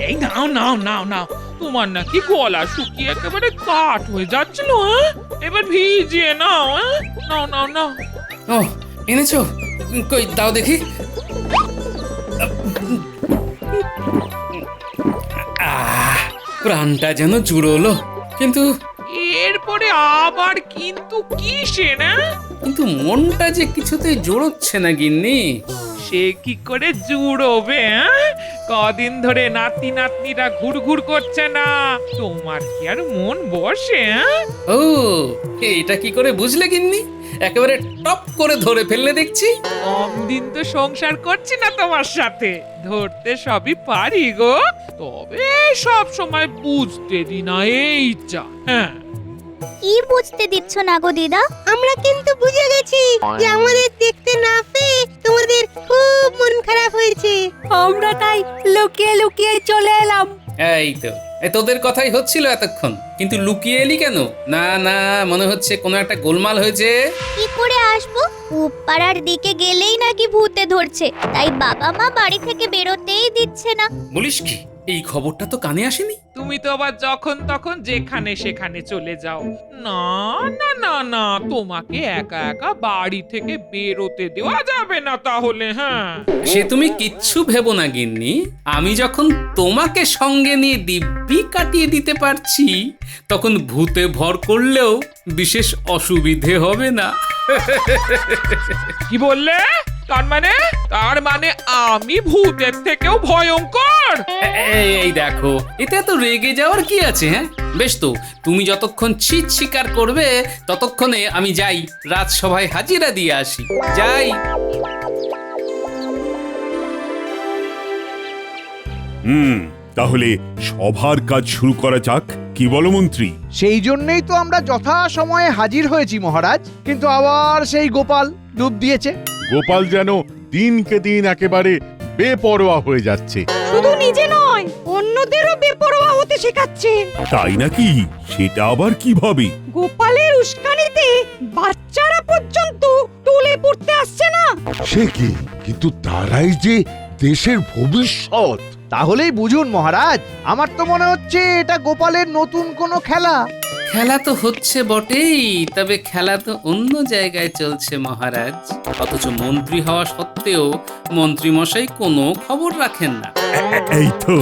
এই নাও নাও নাও নাও, তোমার নাকি গলা শুকিয়ে একেবারে কাঠ হয়ে যাচ্ছিল, হ্যাঁ? এবার ভিজিয়ে নাও, হ্যাঁ? নাও নাও নাও। ও এনেছো, কই দাও দেখি। প্রাণটা যেন জুড়োলো, কিন্তু এরপরে আবার কিন্তু কিসে না? কিন্তু মনটা যে কিছুতেই জোড়চ্ছে না গিন্নি। সে কি করে জুড়োবে, হ্যাঁ? কদিন ধরে নাতি নাতনিরা ঘুরঘুর করছে না, তোমার কি আর মন বসে, হ্যাঁ? ও এটা কি করে বুঝলে গিন্নি? একেবারে টপ করে ধরে ফেললে দেখছি। কম দিন তো সংসার করছি না তোমার সাথে, ধরতে সবই পারি গো, তবে সব সময় বুঝতে দি না, এই যা। হ্যাঁ, কি বুঝতে দিচ্ছ না গো দিদা? আমরা কিন্তু বুঝে গেছি যে আমাদের দেখতে না পেয়ে তোমাদের খুব মন খারাপ হয়েছে। আমরা তাই লুকিয়ে লুকিয়ে চলে এলাম। এই তো তোদের কথাই হচ্ছিল এতক্ষণ, কিন্তু লুকিয়ে এলি কেন? না না, মনে হচ্ছে কোনো একটা গোলমাল হয়েছে। কি করে আসবো? পাড়ার দিকে গেলেই নাকি ভূতে ধরছে, তাই বাবা মা বাড়ি থেকে বেরোতেই দিচ্ছে না। বলিস কি? এই খবরটা তো কানে আসেনি। তুমি তো আবার যখন তখন যেখানে সেখানে চলে যাও। না না না না, তোমাকে একা একা বাড়ি থেকে বেরোতে দেওয়া যাবে না তাহলে। হ্যাঁ, সে তুমি কিচ্ছু ভেবো না গিন্নি, আমি যখন তোমাকে সঙ্গে নিয়ে দিব্যি কাটিয়ে দিতে পারছি, তখন ভূতে ভর করলেও বিশেষ অসুবিধে হবে না। কি বললে? তার মানে আমি ভূতের থেকেও ভয়ঙ্কর? এই দেখো, এতে তো রেগে যাওয়ার কি আছে? হ্যাঁ বেশ, তো তুমি যতক্ষণ ছিট শিকার করবে ততক্ষণে আমি যাই রাজসভায় হাজিরা দিয়ে আসি। যাই। তাহলে সভার কাজ শুরু করা যাক, কি বলো মন্ত্রী? সেই জন্যই তো আমরা যথা সময়ে হাজির হয়েছি মহারাজ, কিন্তু আবার সেই গোপাল ডুব দিয়েছে। গোপাল যেন দিনকে দিন একেবারে বেপরোয়া হয়ে যাচ্ছে। শুধু নিজে নয়, অন্যদেরও বেপরোয়া হতে শেখাচ্ছে। তাই নাকি? সেটা আবার কিভাবে? গোপালের উস্কানিতে বাচ্চারা পর্যন্ত টলে পড়তে আসছে না। সে কি? কিন্তু তারাই যে দেশের ভবিষ্যৎ। তাহলেই বুঝুন মহারাজ, আমার তো মনে হচ্ছে এটা গোপালের নতুন কোনো খেলা। খেলা তো হচ্ছে বটেই, তবে খেলা তো অন্য জায়গায় চলছে মহারাজ। অথচ মন্ত্রী হওয়া সত্ত্বেও মন্ত্রী মশাই কোনো খবর রাখেন না। এই তো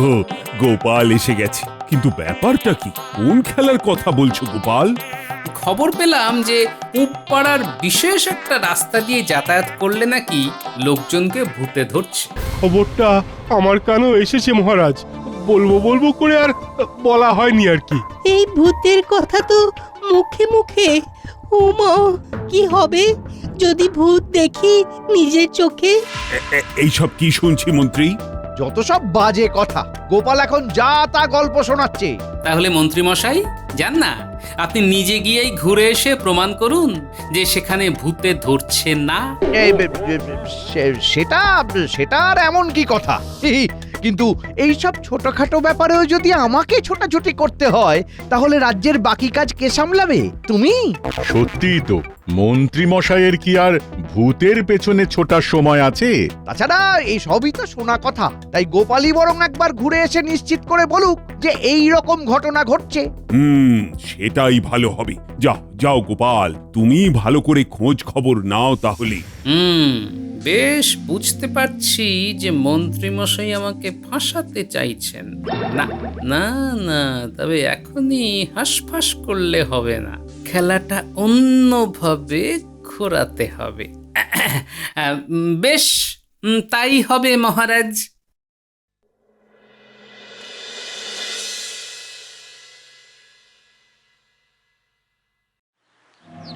গোপাল এসে গেছে, কিন্তু ব্যাপারটা কি? কোন খেলার কথা বলছো গোপাল? খবর পেলাম যে পাড়ার বিশেষ একটা রাস্তা দিয়ে যাতায়াত করলে নাকি লোকজনকে ভূতে ধরছে। খবরটা আমার কানেও এসেছে মহারাজ, বলবো বলবো করে আর বলা হয়নি আর কি। এই ভূতের কথা তো মুখে মুখে। ওমা, কি হবে যদি ভূত দেখি নিজের চোখে? এইসব কি শুনছি মন্ত্রী? যত সব বাজে কথা, গোপাল এখন যা তা গল্প শোনাচ্ছে। তাহলে মন্ত্রী মশাই যান না, আপনি নিজে গিয়েই ঘুরে এসে প্রমাণ করুন যে সেখানে ভূতে ধরছে না। সেটা সেটা আর এমন কি কথা? কিন্তু এইসব ছোটখাটো ব্যাপারেও যদি আমাকে ছোটাছুটি করতে হয়, তাহলে রাজ্যের বাকি কাজ কে সামলাবে? তুমি? সত্যিই তো, মন্ত্রী মশাইয়ের কি আর ভূতের পেছনে ছোটার সময় আছে? তাছাড়া এই সবই তো শোনা কথা, তাই গোপালই বরং একবার ঘুরে এসে নিশ্চিত করে বলুক যে এই রকম ঘটনা ঘটছে। সেটাই ভালো হবে। যাও যাও গোপাল, তুমি ভালো করে খোঁজ খবর নাও তাহলে। বেশ বুঝতে পারছি যে মন্ত্রী মশাই আমাকে ফাঁসাতে চাইছেন। না না না, তবে এখনই হাঁসফাঁস করলে হবে না, খেলাটা অন্যভাবে ঘোরাতে হবে। বেশ, তাই হবে মহারাজ।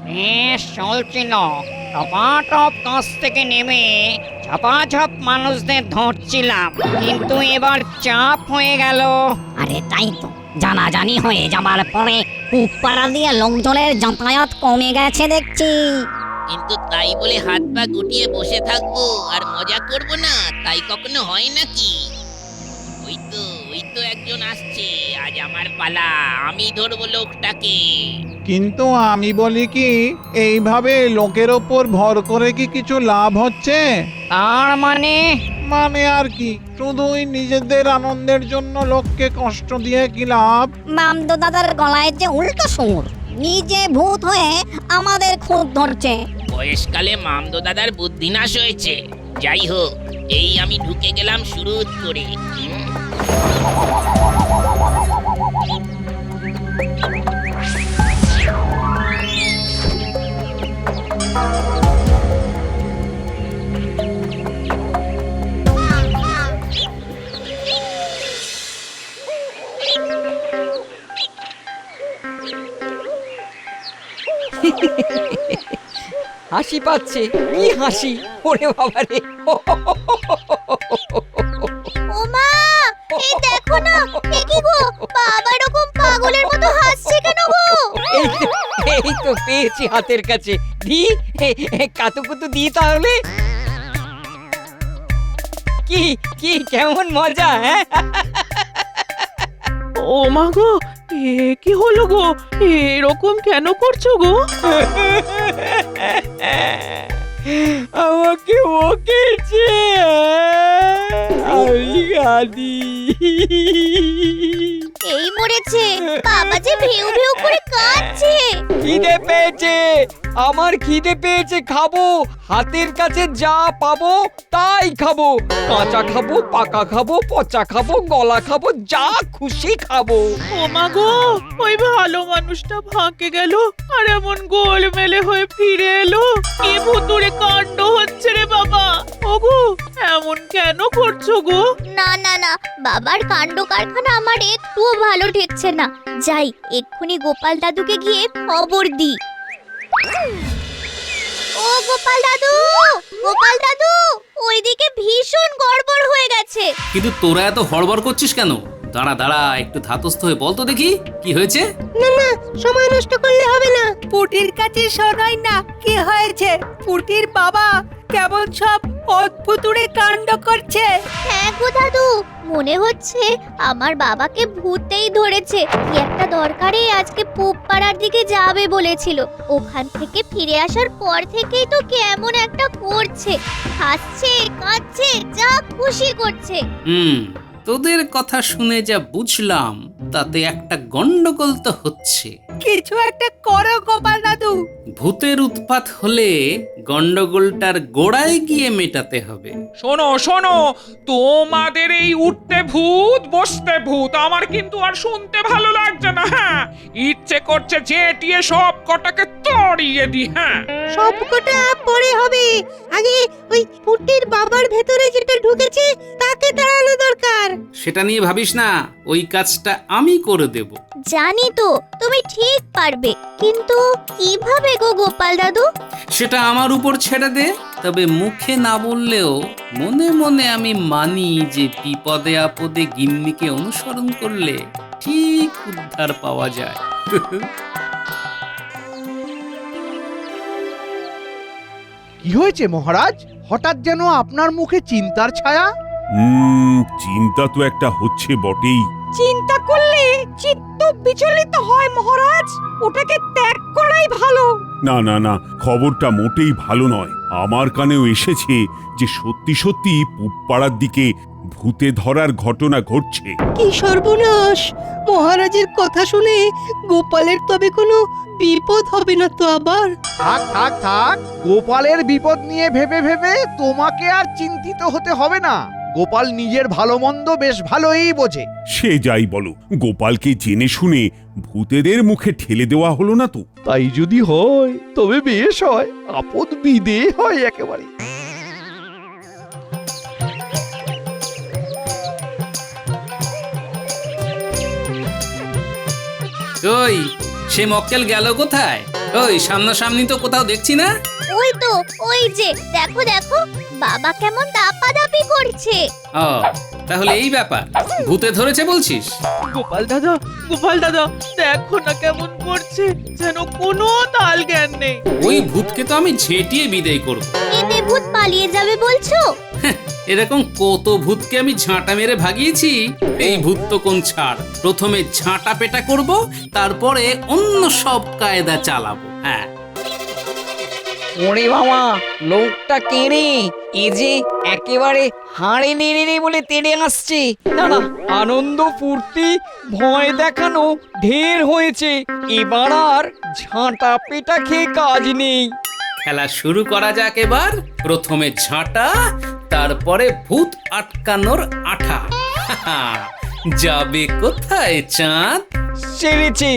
বেশ চলছিল, টপাটপ কাছ থেকে নেমে ঝপাঝপ মানুষদের ধরছিলাম, কিন্তু এবার চাপ হয়ে গেল। আরে তাই তো, জানাজানি হয়ে যাবার পরে কুপাড়া দিয়ে লোকজনের যাতায়াত কমে গেছে দেখছি। কিন্তু তাই বলে হাত পা গুটিয়ে বসে থাকবো আর মজা করব না, তাই কখনো হয় নাকি? ওই তো একজন আসছে, আজ আমার পালা, আমি ধরবো লোকটাকে। কিন্তু আমি বলি কি, এইভাবে লোকের ওপর ভর করে কি কিছু লাভ হচ্ছে? তার মানে মানে আর কি, শুধুই নিজেদের আনন্দের জন্য লোককে কষ্ট দিয়ে কি লাভ? মামদো দাদার গলায় যে উল্টো সুর, নিজে ভূত হয়ে আমাদের খুব ধরছে। বয়সকালে মামদো দাদার বুদ্ধিনাশ হয়েছে। যাই হোক, এই আমি ঢুকে গেলাম শুরু করে। হাসি পাচ্ছে, কি হাসি! ওরে বাবা রে! ওমা, এই দেখো না, এ কি গো? বাবা এরকম পাগলের মতো হাসছে কেন গো? এই তো পেয়েছি হাতের কাছে। দি, কাতুকুতু দি তাহলে। কি কি কেমন মজা, হ্যাঁ? ও মা গো, এ কি হলো গো? এরকম কেন করছো গো? আমাকে বকেছে, আমি গাদি। এই মরেছে, বাবা যে ভেউ ভেউ করে কাঁদছে। খিদে পেয়েছে, আমার খিদে পেয়েছে, খাবো। হাতের কাছে যা পাবো তাই খাবো। কাঁচা খাবো, পাকা খাবো, পচা খাবো, গলা খাবো, যা খুশি খাবো। ও মা গো, ওই ভালো মানুষটা ফাঁকে গেল আর এমন গোলমেলে হয়ে ফিরে এলো। কি ভুতুড়ে কাণ্ড হচ্ছে রে বাবা! ওগো, এমন কেন করছো গো? না না না, বাবার কাণ্ড কারখানা আমার একটুও ভালো ঠেকছে না। যাই, এক্ষুনি গোপাল দাদুকে গিয়ে খবর দি। ও গোপাল দাদু, গোপাল দাদু, ওইদিকে ভীষণ গড়বড় হয়ে গেছে। কিন্তু তোরা এত হড়বড় করছিস কেন? দাঁড়া দাঁড়া, একটু ধাতস্থ হয়ে বল তো দেখি কি হয়েছে। না না, সময় নষ্ট করলে হবে না। পুটির কাছে শোনাই না কি হয়েছে। পুটির বাবা কেমন সব অদ্ভুতুড়ে কাণ্ড করছে। হ্যাঁ গো দাদু, মনে হচ্ছে আমার বাবাকে ভূতেই ধরেছে। কি একটা দরকারে আজকে পুব পাড়ার দিকে যাবে বলেছিল। ওখান থেকে ফিরে আসার পর থেকেই তো কেমন একটা করছে, হাসছে, কাঁদছে, যা খুশি করছে। তোদের কথা শুনে যা বুঝলাম, তাতে একটা গন্ডগোল তো হচ্ছে। কিছু একটা করো গোপাল দাদু। ভূতের উৎপাত হলে গন্ডগোলটার গোড়ায় গিয়ে মেটাতে হবে। শোনো শোনো, তোমাদের এই উঠতে ভূত বসতে ভূত আমার কিন্তু আর শুনতে ভালো লাগছে না। হ্যাঁ, ইচ্ছে করছে চেটিয়ে সব কটাকে তড়িয়ে দি। হ্যাঁ, সব কটা পরে হবে, আগে ওই পুটির বাবার ভেতরে যেটা ঢুকেছে তাকে তাড়ানো দরকার। সেটা নিয়ে ভাবিস না, ওই কাজটা আমি করে দেব। জানি তো তুমি ঠিক পারবে, কিন্তু কিভাবে গো গোপাল দাদু? সেটা আমার উপর ছেড়ে দে। তবে মুখে না বললেও মনে মনে আমি মানি যে বিপদে আপদে গিন্নিকে অনুসরণ করলে ঠিক উদ্ধার পাওয়া যায়। কি হয়েছে মহারাজ? হঠাৎ যেন আপনার মুখে চিন্তার ছায়া। চিন্তা তো একটা হচ্ছে বটেই। চিন্তা করলে চিত্ত বিচলিত হয় মহারাজ, ওটাকে ত্যাগ করাই ভালো। না না না, খবরটা মোটেই ভালো নয়। আমার কানেও এসেছে যে সত্যি সত্যি পুবপাড়ার দিকে ভূতে ধরার ঘটনা ঘটছে। কি সর্বনাশ! মহারাজের কথা শুনে গোপালের তবে কোনো বিপদ হবে না তো আবার? থাক থাক থাক, গোপালের বিপদ নিয়ে ভেবে ভেবে তোমাকে আর চিন্তিত হতে হবে না। গোপাল নিজের ভালো মন্দ বেশ ভালোই বোঝে। সে যাই বলো, গোপালকে জেনে শুনে ভূতেদের মুখে ঠেলে দেওয়া হলো না তো? তাই যদি হয় তবে বেশ হয়, আপদ বিদে হয় একেবারে। ওই সে মক্কেল গেল কোথায়? ওই সামনাসামনি তো কোথাও দেখছি না। ওই তো, ওই যে দেখো দেখো, বাবা কেমন দাপাদাপি করছে। ও, তাহলে এই ব্যাপার, ভূতে ধরেছে বলছিস? গোপাল দাদা, গোপাল দাদা, দেখো না কেমন করছে, যেন কোনো তাল জ্ঞান নেই। ওই ভূতকে তো আমি ঝেঁটিয়ে বিদায় করব। এতে ভূত পালিয়ে যাবে বলছো? এরকম কত ভূতকে আমি ঝাঁটা মেরে ভাগিয়েছি। এই ভূত তো কোন ছাড়, প্রথমে ঝাঁটা পেটা করব, তারপরে অন্য সব কায়দা চালাবো। হ্যাঁ, ওরে বাবা, লোকটা কে রে? এ যে একেবারে হাড়ে নেড়ে বলে তেড়ে আসছে। না না, আনন্দ ফুর্তি ভয় দেখানো ঢের হয়েছে, এবার আর ঝাঁটা পেটা খেয়ে কাজ নেই। খেলা শুরু করা যাক এবার। প্রথমে ঝাঁটা, তারপরে ভূত আটকানোর আঠা। যাবে কোথায় চাঁদ? সেরেছে,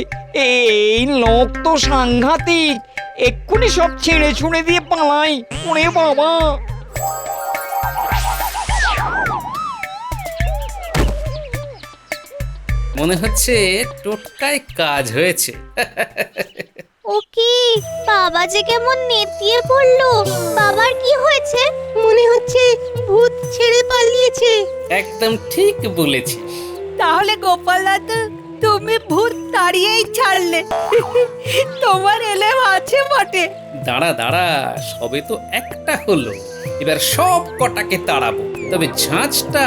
এই লোক তো সাংঘাতিক, এক্ষুনি সব ছেড়ে ছুঁড়ে দিয়ে পালাই। ওরে বাবা, মনে হচ্ছে টোটকায় কাজ হয়েছে। ও কি, বাবা যে কেমন নেতিয়ে পড়লো। বাবার কি হয়েছে? মনে হচ্ছে ভূত ছেড়ে পালিয়েছে। একদম ঠিক বলেছিস। তাহলে গোপাল দাদু, তুমি ভূত তাড়িয়েই ছাড়লে। তোমার এলেম আছে বটে। দাঁড়া দাঁড়া, সবে তো একটা হলো, এবার সব কটাকে তাড়াবো। তবে ঝাঁঝটা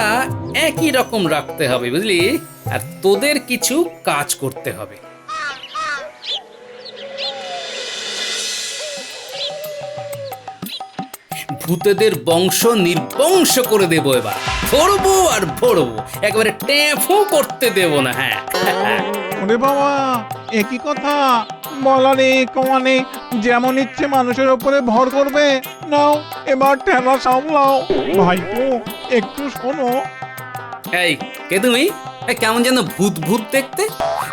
একই রকম রাখতে হবে, বুঝলি? আর তোদের কিছু কাজ করতে হবে। ভূতেদের বংশ নির্বংশ করে দেবো এবার। ভরবো আর ভরবো, একবারে ট্যাফও করতে দেবো না। হ্যাঁ, ওরে বাবা, একই কথা। বলারে কমানে যেমন ইচ্ছে মানুষের উপরে ভর করবে। নাও এবার ঠেলা সামলাও। ভাইপো, একটু শোনো। এই কে তুমি? কেমন যেন ভূত ভূত দেখতে।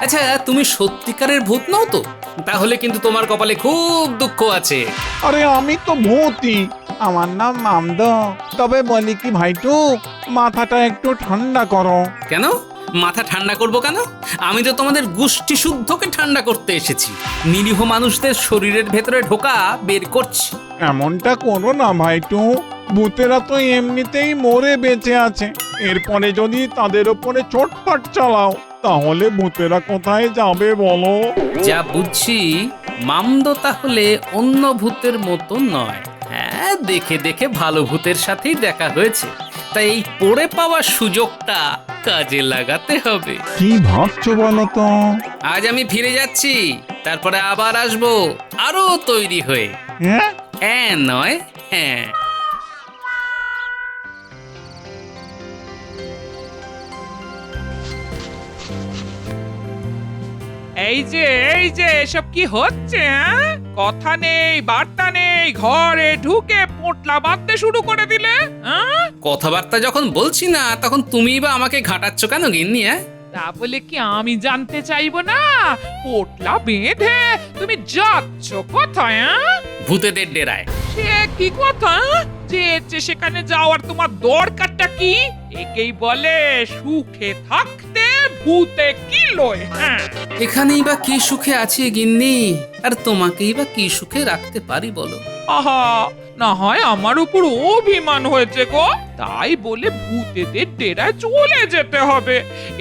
আচ্ছা, তুমি সত্যিকারের ভূত নও তো? তাহলে কিন্তু তোমার কপালে খুব দুঃখ আছে। আরে আমি তো ভূতই, আমার নাম মামদ। তবে বলি কি ভাইটু, মাথাটা একটু ঠান্ডা করো। কেন মাথা ঠান্ডা করব কেন? আমি তো তোমাদের গোষ্ঠী শুদ্ধকে ঠান্ডা করতে এসেছি। নিরীহ মানুষদের শরীরের ভেতরে ঢোকা বের করছি। এমনটা করো না ভাইটু, ভূতেরা তো এমনিতেই মরে বেঁচে আছে, এরপরে যদি তাদের উপরে চোটপাট চালাও তাহলে ভূতেরা কোথায় যাবে বলো? যা বুঝছি মামদ তাহলে অন্য ভূতের মতো নয়। হ্যাঁ, দেখে দেখে ভালো ভূতের সাথেই দেখা হয়েছে, তাই এই পড়ে পাওয়া সুযোগটা কাজে লাগাতে হবে। কি ভাবছো বলো তো? আজ আমি ফিরে যাচ্ছি, তারপরে আবার আসবো আরো তৈরি হয়ে। হ্যাঁ, হ্যাঁ নয় হ্যাঁ। এই যে এসব কি হচ্ছে? হ্যাঁ, কথা নেই বার্তা নেই, ঘরে ঢুকে পোটলা বাঁধতে শুরু করে দিলে। হ্যাঁ, কথাবার্তা যখন বলছি না, তখন তুমি বা আমাকে ঘাটাচ্ছ কেন গিন্নি? তা বলে কি আমি জানতে চাইবো না? পোটলা বেঁধে তুমি যাচ্ছ কোথায়? হ্যাঁ, ভূতেদের ডেরায়। সে কি কথা? যে সেখানে যাওয়ার তোমার দরকারটা কি? একেই বলে সুখে থাকতে ভূতে কি লয়। হ্যাঁ, এখানেই বা কি সুখে আছি গিন্নি, আর তোমাকেই বা কি সুখে রাখতে পারি বলো? আহা, না হয় আমার উপর অভিমান হয়েছে গো, তাই বলে ভূতেদের ডেরায় চলে যেতে হবে?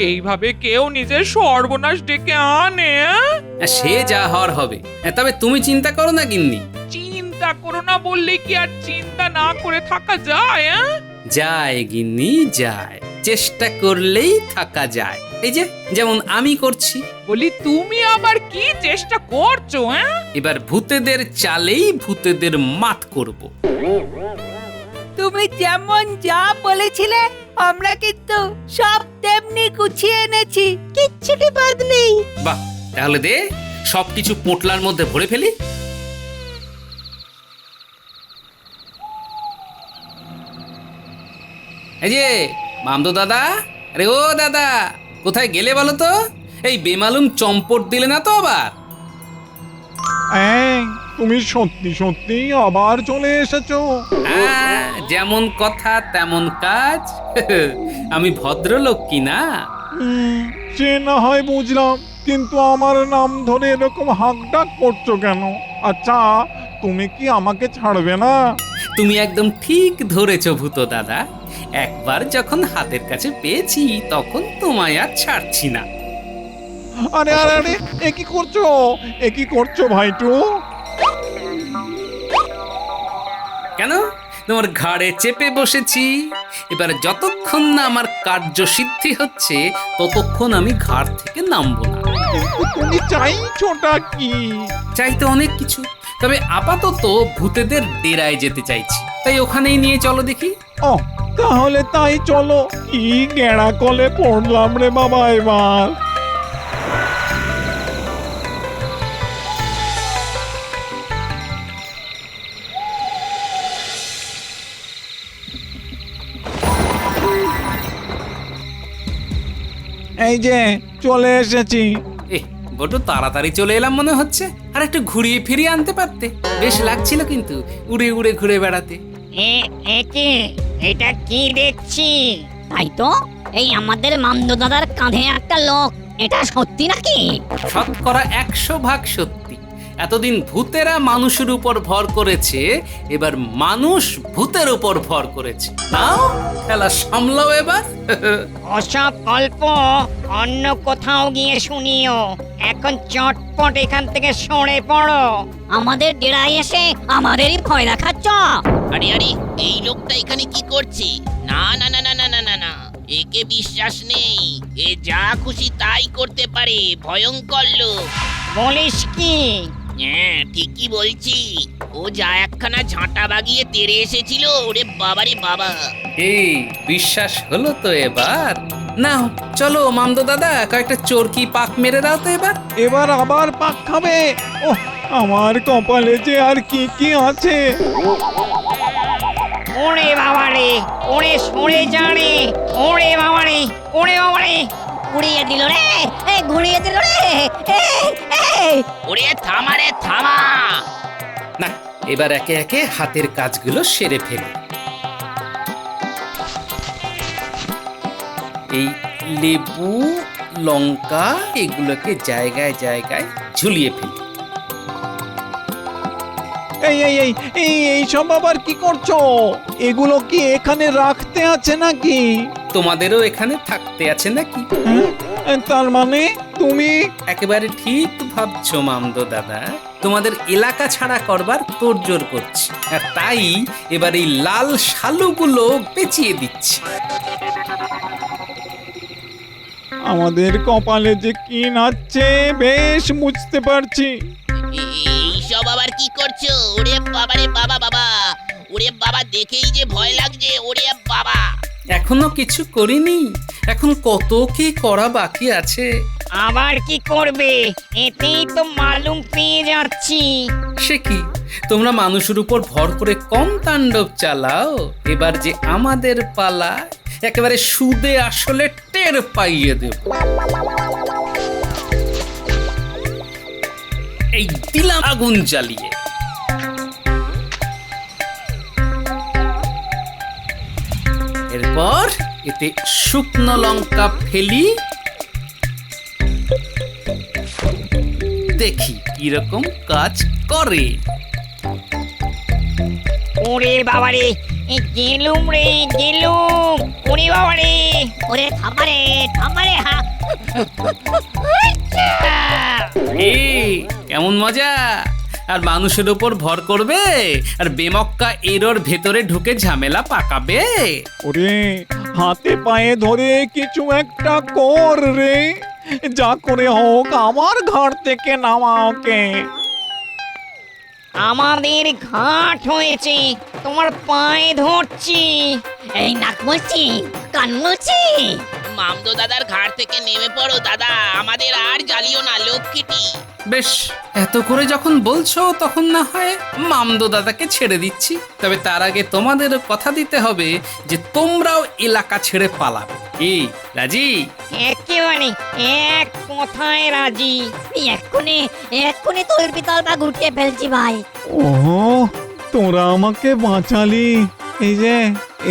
এইভাবে কেউ নিজের সর্বনাশ ডেকে আনে? সে যা হওয়ার হবে। তবে তুমি চিন্তা করো না গিন্নি। চিন্তা করো না বললে কি আর চিন্তা না করে থাকা যায়? যায় গিন্নি যায়, চেষ্টা করলেই থাকা যায়। এই যে যেমন আমি করছি। বলি তুমি আবার কি চেষ্টা করছো? এবার ভূতেদের চালেই ভূতেদের মাত করব। তুমি যেমন যা বলেছিলে আমরা কিন্তু সব তেমনি গুছিয়ে এনেছি, কিচ্ছুটি বাদ নেই। বাহ, তাহলে দে সবকিছু পোটলার মধ্যে ভরে ফেলি। এই যে মামদো দাদা, আরে ও দাদা, কোথায় গেলে বলো তো? এই বেমালুম চম্পট দিলে না তো আবার? এই, তুমি সত্যি সত্যি আবার চলে এসেছো? হ্যাঁ, যেমন কথা তেমন কাজ। আমি ভদ্রলোক কি না? সে না হয় বুঝলাম, কিন্তু আমার নাম ধরে এরকম হাঁকডাক করছো কেন? আচ্ছা, তুমি কি আমাকে ছাড়বে না? তুমি একদম ঠিক ধরেছো ভূত দাদা, একবার যখন হাতের কাছে পেয়েছি তখন তোমায় আর ছাড়ছি না। আরে আরে আরে, এ কি করছো ভাইটু? কেন, তোমার ঘাড়ে চেপে বসেছি। এবার যতক্ষণ না আমার কার্য সিদ্ধি হচ্ছে ততক্ষণ আমি ঘাড় থেকে নামবো না। কিন্তু তুমি চাইছোটা কি? চাই তো অনেক কিছু, তবে আপাতত ভূতেদের ডেরায় যেতে চাইছি, তাই ওখানেই নিয়ে চলো দেখি। ও তাহলে তাই চলো। কি গেঁড়া কলে পড়লাম রে বাবা এবার। এই যে চলে এসেছি। বড্ড তাড়াতাড়ি চলে এলাম মনে হচ্ছে, আর একটু ঘুরিয়ে ফিরিয়ে আনতে পারতে, বেশ লাগছিল কিন্তু উড়ে উড়ে ঘুরে বেড়াতে। একে এটা কি দেখছি? তাই তো, এই আমাদের মামদো দাদার কাঁধে একটা লোক, এটা সত্যি নাকি? শতকরা 100% সত্যি। এতদিন ভূতেরা মানুষের উপর ভর করেছে, এবার মানুষ ভূতের উপর ভর করেছে। নাও খেলা সামলাও এবার। ওসব গল্প অন্য কোথাও গিয়ে শুনিও, এখন চটপট এখান থেকে সরে পড়ো। আমাদের ডেরায় এসে আমাদেরই ভয় দেখাচ্ছ? আরে আরে, এই লোকটা এখানে কি করছে? না না না না না না না না, একে বিশ্বাস নেই। এ যা খুশি তাই করতে পারে, ভয়ঙ্কর লোক। বলিস কি? হ্যাঁ ঠিকই বলছি। ও যা একখানা ঝাঁটা বাগিয়ে তেড়ে এসেছিল, ওরে বাবারে বাবা। এই বিশ্বাস হলো তো এবার? নাও চলো মামদো দাদা, কয়েকটা চরকি পাক মেরে দাও তো এবার। এবার আবার পাক খাবে? ও আমার কপালে যে আর কি কি আছে। ওরে বাবারে, ওরে সরে যা রে, ওরে বাবারে, ওরে বাবারে। ঘুরিয়ে দিল রে, ঘুরিয়ে দিল রে। ওরে থামা রে থামা। না, এবার একে একে হাতের কাজগুলো সেরে ফেলি। এই লেবু লঙ্কা এগুলোকে জায়গায় জায়গায় ঝুলিয়ে ফেলি। এই এই এই এই এই সব আবার কি করছো? এগুলো কি এখানে রাখতে আছে নাকি? তোমাদেরও এখানে থাকতে আছে নাকি? তার মানে তুমি? একেবারে ঠিক ভাবছো মামদো দাদা, তোমাদের এলাকা ছাড়া করবার তোড়জোড় করছি, আর তাই এবার এই লাল শালুগুলো পেঁচিয়ে দিচ্ছি। আমাদের কপালে যে কি নাচছে বেশ বুঝতে পারছি। এইসব আবার কি করছো? ওরে বাবারে বাবা বাবা, ওরে বাবা দেখেই যে ভয় লাগছে, ওরে বাবা। এখনো কিছু করিনি, এখন কত কি করা বাকি আছে। আবার কি করবে? এতেই তো মালুম পেয়ে যাচ্ছি। সে কি, তোমরা মানুষের উপর ভর করে কম তাণ্ডব চালাও, এবার যে আমাদের পালা, একেবারে সুদে আসলে টের পাইয়ে দেব। এই দিলাম আগুন জ্বালিয়ে। এরপর এতে শুকনো লঙ্কা ফেলি, দেখি কিরকম কাজ করে। ওরে বাবারে, গেলুম রে গেলুম, ওরে বাবারে। ওরে থামারে থামারে। কেমন মজা! আর মানুষের উপর ভর করবে, আর বেমক্কা এরোর ভেতরে ঢুকে ঝামেলা পাকাবে। ওরে হাতে পায়ে ধরে কিছু একটা কর রে, যা করে হোক আমার ঘর থেকে নামা ওকে। আমাদের ঘাট হয়েছে, তোমার পায়ে ধরছি। এই নাক মুলছি, কান মুলছি। মামদো দাদার ঘাট থেকে নেমে পড়ো দাদা, আমাদের আর জ্বালিও না লক্ষ্মীটি। বেশ, এত করে যখন বলছো তখন না হয় মামদো দাদাকে ছেড়ে দিচ্ছি। তবে তার আগে তোমাদের কথা দিতে হবে যে তোমরাও এলাকা ছেড়ে পালাবে। কি রাজি? একেবারে এক কথায় রাজি। এক্ষুনি এক্ষুনি তলবি তলবা গুটিয়ে ফেলছি ভাই। ও তোরা আমাকে বাঁচালি। এই যে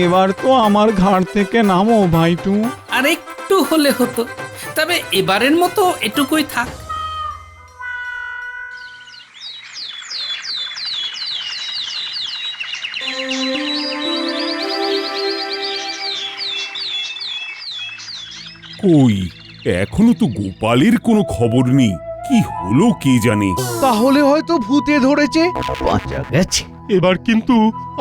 এবার তো আমার ঘাট থেকে নামো ভাইটু। আর একটু হলে হতো, তবে এবারের মতো এটুকুই থাক। কই, এখনো তো গোপালের কোনো খবর নেই। কি হলো কে জানে। তাহলে হয়তো ভূতে ধরেছে, বাঁচা গেছে। এবার কিন্তু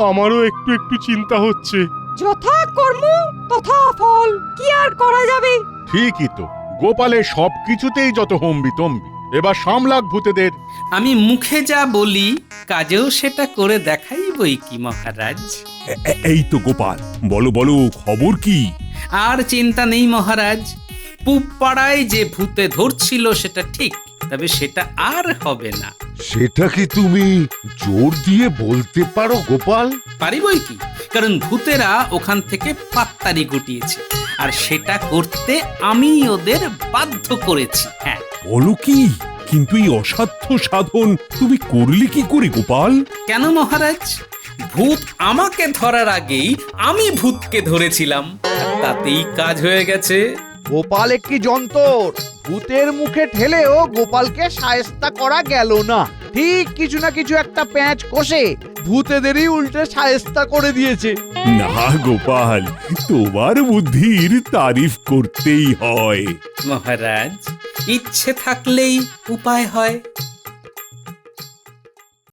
আমারও একটু একটু চিন্তা হচ্ছে। যথা কর্ম তথা ফল, কি আর করা যাবে। ঠিকই তো, গোপালের সব কিছুতেই যত হম্বি তম্বি। এবার সামলাক ভূতেদের। আমি মুখে যা বলি কাজেও সেটা করে দেখাই বই কি মহারাজ। এই তো গোপাল, বলো বলো, খবর কি? আর চিন্তা নেই মহারাজ, পূব পাড়ায় যে ভূতে ধরছিল সেটা ঠিক, তবে সেটা আর হবে না। সেটা কি তুমি জোর দিয়ে বলতে পারো গোপাল? পারি বই কি, কারণ ভূতেরা ওখান থেকে পাত্তারি গুটিয়েছে, আর সেটা করতে আমি ওদের বাধ্য করেছি। হ্যাঁ। বলো কি? কিন্তু এই অসাধ্য সাধন তুমি করলে কি করে গোপাল? কেন মহারাজ? ভূত আমাকে ধরার আগেই আমি ভূতকে ধরেছিলাম, আর তাতেই কাজ হয়ে গেছে। গোপাল একটি যন্তর, ভূতের মুখে ঠেলেও গোপালকে শায়েস্তা করা গেল না। ঠিক কিছু না কিছু একটা প্যাঁচ কষে ভূতেদেরই উল্টে শায়েস্তা করে দিয়েছে। না গোপাল, তোমার বুদ্ধির তারিফ করতেই হয়। মহারাজ, ইচ্ছে থাকলেই উপায় হয়।